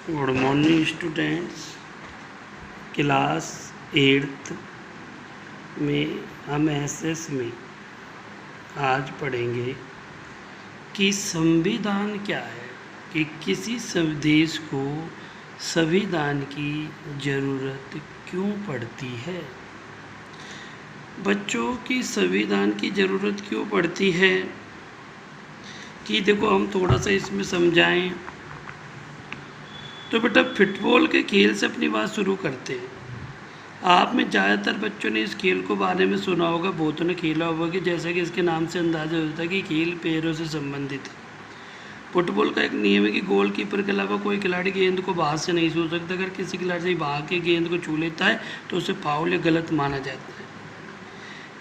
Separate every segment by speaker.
Speaker 1: Good morning students. Class 8th में हम SS में आज पढ़ेंगे कि संविधान क्या है, कि किसी देश को संविधान की ज़रूरत क्यों पड़ती है। बच्चों की संविधान की ज़रूरत क्यों पड़ती है कि देखो हम थोड़ा सा इसमें समझाएं तो बेटा फुटबॉल के खेल से अपनी बात शुरू करते हैं। आप में ज़्यादातर बच्चों ने इस खेल को बारे में सुना होगा, बहुतों ने खेला होगा कि जैसा कि इसके नाम से अंदाज़ा होता है कि खेल पैरों से संबंधित है। फुटबॉल का एक नियम है कि गोलकीपर के अलावा कोई खिलाड़ी गेंद को बाहर से नहीं छू सकता। अगर किसी खिलाड़ी से बाहर के गेंद को छू लेता है तो उसे फाउल या गलत माना जाता है।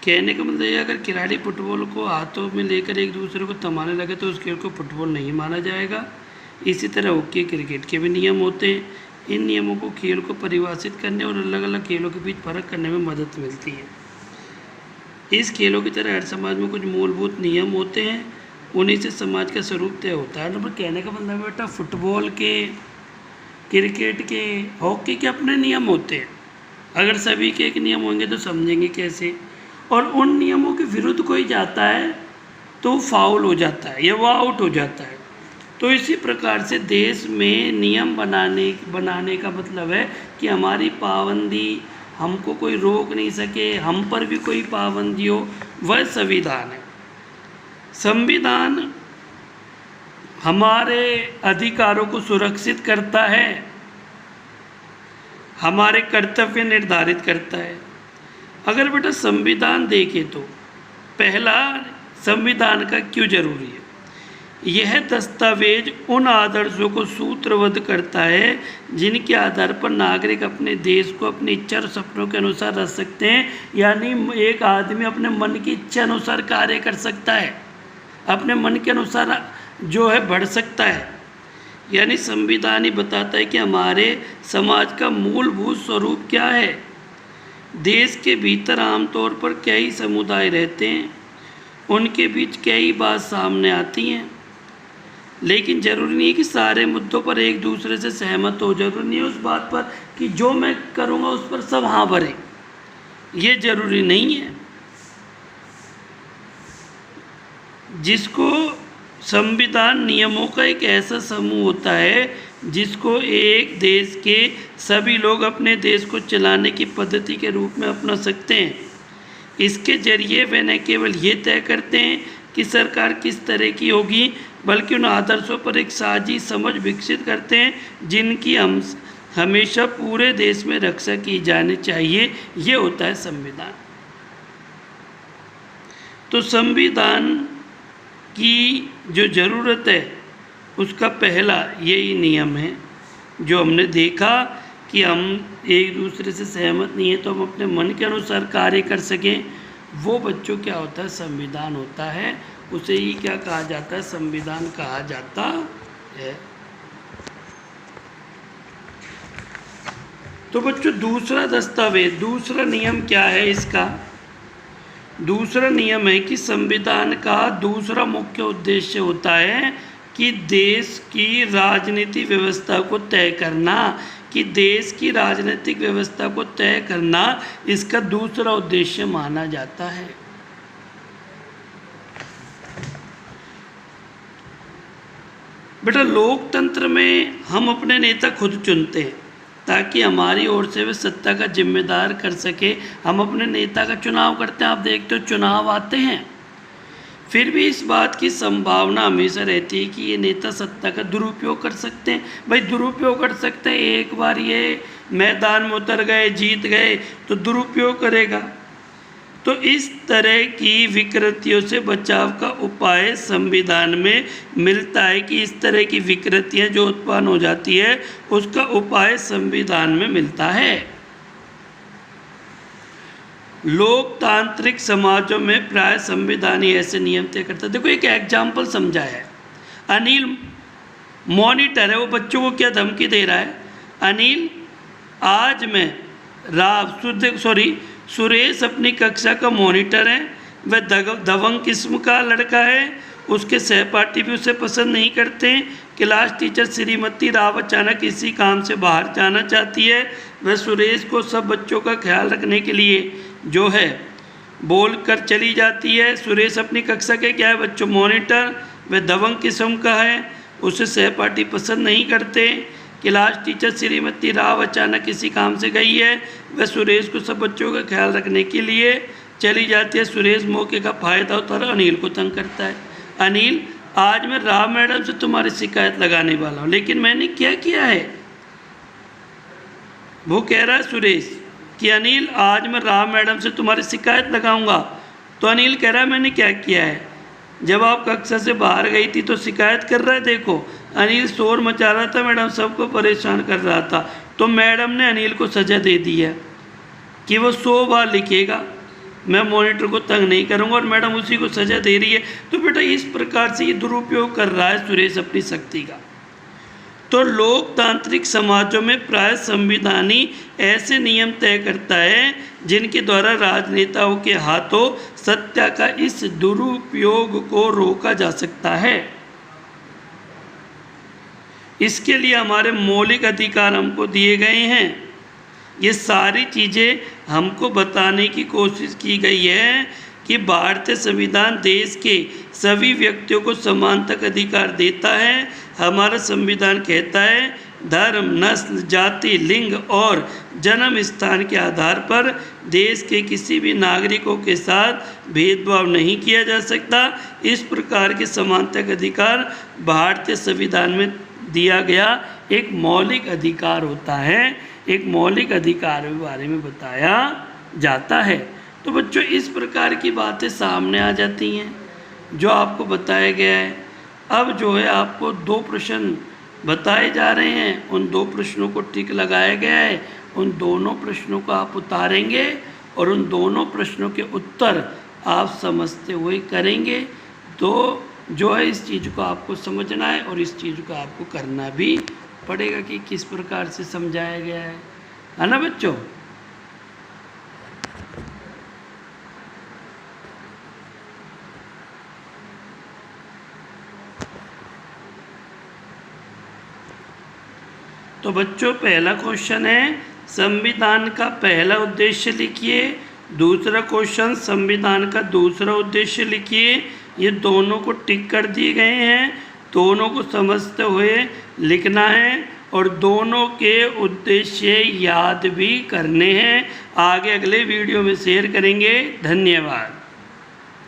Speaker 1: कहने का मतलब ये, अगर खिलाड़ी फुटबॉल को हाथों में लेकर एक दूसरे को थमाने लगे तो उस खेल को फुटबॉल नहीं माना जाएगा। इसी तरह हॉकी क्रिकेट के भी नियम होते हैं। इन नियमों को खेल को परिभाषित करने और अलग अलग खेलों के बीच फर्क करने में मदद मिलती है। इस खेलों की तरह हर समाज में कुछ मूलभूत नियम होते हैं, उन्हीं से समाज का स्वरूप तय होता है। नंबर कहने का मतलब बेटा फुटबॉल के, क्रिकेट के, हॉकी के अपने नियम होते हैं। अगर सभी के एक नियम होंगे तो समझेंगे कैसे। और उन नियमों के विरुद्ध कोई जाता है तो फाउल हो जाता है या वो आउट हो जाता है। तो इसी प्रकार से देश में नियम बनाने का मतलब है कि हमारी पाबंदी, हमको कोई रोक नहीं सके, हम पर भी कोई पाबंदी हो, वह संविधान है। संविधान हमारे अधिकारों को सुरक्षित करता है, हमारे कर्तव्य निर्धारित करता है। अगर बेटा संविधान देखें तो पहला, संविधान का क्यों जरूरी है। यह दस्तावेज उन आदर्शों को सूत्रबद्ध करता है जिनके आधार पर नागरिक अपने देश को अपनी इच्छा और सपनों के अनुसार रख सकते हैं। यानी एक आदमी अपने मन की इच्छा अनुसार कार्य कर सकता है, अपने मन के अनुसार जो है बढ़ सकता है। यानी संविधान ही बताता है कि हमारे समाज का मूलभूत स्वरूप क्या है। देश के भीतर आमतौर पर कई समुदाय रहते हैं, उनके बीच कई बात सामने आती हैं, लेकिन ज़रूरी नहीं है कि सारे मुद्दों पर एक दूसरे से सहमत हो। ज़रूरी नहीं है उस बात पर कि जो मैं करूँगा उस पर सब हाँ भरें, ये ज़रूरी नहीं है। जिसको संविधान नियमों का एक ऐसा समूह होता है जिसको एक देश के सभी लोग अपने देश को चलाने की पद्धति के रूप में अपना सकते हैं। इसके जरिए वे न केवल ये तय करते हैं कि सरकार किस तरह की होगी, बल्कि उन आदर्शों पर एक साझी समझ विकसित करते हैं जिनकी हम हमेशा पूरे देश में रक्षा की जानी चाहिए। ये होता है संविधान। तो संविधान की जो ज़रूरत है उसका पहला यही नियम है जो हमने देखा कि हम एक दूसरे से सहमत नहीं है तो हम अपने मन के अनुसार कार्य कर सकें। वो बच्चों क्या होता है, संविधान होता है। उसे ही क्या कहा जाता है, संविधान कहा जाता है। तो बच्चों दूसरा दस्तावेज, दूसरा नियम क्या है इसका। दूसरा नियम है कि संविधान का दूसरा मुख्य उद्देश्य होता है कि देश की राजनीतिक व्यवस्था को तय करना, कि देश की राजनीतिक व्यवस्था को तय करना इसका दूसरा उद्देश्य माना जाता है। बेटा लोकतंत्र में हम अपने नेता खुद चुनते हैं ताकि हमारी ओर से वे सत्ता का जिम्मेदार कर सके। हम अपने नेता का चुनाव करते हैं। आप देखते हो चुनाव आते हैं, फिर भी इस बात की संभावना हमेशा रहती है कि ये नेता सत्ता का दुरुपयोग कर सकते हैं। भाई दुरुपयोग कर सकते हैं, एक बार ये मैदान में उतर गए, जीत गए तो दुरुपयोग करेगा। तो इस तरह की विकृतियों से बचाव का उपाय संविधान में मिलता है कि इस तरह की विकृतियां जो उत्पन्न हो जाती है उसका उपाय संविधान में मिलता है। लोकतांत्रिक समाजों में प्राय संविधान ही ऐसे नियम तय करता है। देखो एक एग्जाम्पल समझा है। अनिल मॉनिटर है, वो बच्चों को क्या धमकी दे रहा है, अनिल आज मैं सुरेश अपनी कक्षा का मॉनिटर है, वह दबंग किस्म का लड़का है उसके सहपाठी भी उसे पसंद नहीं करते। क्लास टीचर श्रीमती राव अचानक किसी काम से बाहर जाना चाहती है। वह सुरेश को सब बच्चों का ख्याल रखने के लिए जो है बोल कर चली जाती है। सुरेश अपनी कक्षा के क्या है बच्चों मॉनिटर, वह दबंग किस्म का है, उसे सहपाठी पसंद नहीं करते। क्लास टीचर श्रीमती राव अचानक किसी काम से गई है। वह सुरेश को सब बच्चों का ख्याल रखने के लिए चली जाती है। सुरेश मौके का फ़ायदा उठाकर अनिल को तंग करता है। अनिल, आज मैं राव मैडम से तुम्हारी शिकायत लगाने वाला हूँ, लेकिन मैंने क्या किया है? वो कह रहा है सुरेश कि अनिल, आज मैं राव मैडम से तुम्हारी शिकायत लगाऊंगा। तो अनिल कह रहा है मैंने क्या किया है? जब आप कक्षा से बाहर गई थी तो शिकायत कर रहा है। देखो अनिल शोर मचा रहा था, मैडम सबको परेशान कर रहा था, तो मैडम ने अनिल को सज़ा दे दी है कि वो 100 बार लिखेगा, मैं मॉनिटर को तंग नहीं करूंगा, और मैडम उसी को सज़ा दे रही है। तो बेटा इस प्रकार से ये दुरुपयोग कर रहा है सुरेश अपनी शक्ति का। तो लोकतांत्रिक समाजों में प्राय संविधान ही ऐसे नियम तय करता है जिनके द्वारा राजनेताओं के हाथों सत्ता का इस दुरुपयोग को रोका जा सकता है। इसके लिए हमारे मौलिक अधिकार हमको दिए गए हैं। ये सारी चीज़ें हमको बताने की कोशिश की गई है कि भारतीय संविधान देश के सभी व्यक्तियों को समानता का अधिकार देता है। हमारा संविधान कहता है धर्म, नस्ल, जाति, लिंग और जन्म स्थान के आधार पर देश के किसी भी नागरिकों के साथ भेदभाव नहीं किया जा सकता। इस प्रकार के समानता का अधिकार भारतीय संविधान में दिया गया एक मौलिक अधिकार होता है। एक मौलिक अधिकार के बारे में बताया जाता है। तो बच्चों इस प्रकार की बातें सामने आ जाती हैं जो आपको बताया गया है। अब जो है आपको 2 प्रश्न बताए जा रहे हैं, उन 2 प्रश्नों को टिक लगाया गया है। उन दोनों प्रश्नों को आप उतारेंगे और उन दोनों प्रश्नों के उत्तर आप समझते हुए करेंगे। तो जो है इस चीज़ को आपको समझना है और इस चीज़ को आपको करना भी पड़ेगा कि किस प्रकार से समझाया गया है ना बच्चों। तो बच्चों पहला क्वेश्चन है संविधान का पहला उद्देश्य लिखिए। दूसरा क्वेश्चन संविधान का दूसरा उद्देश्य लिखिए। ये दोनों को टिक कर दिए गए हैं, दोनों को समझते हुए लिखना है और दोनों के उद्देश्य याद भी करने हैं। आगे अगले वीडियो में शेयर करेंगे। धन्यवाद।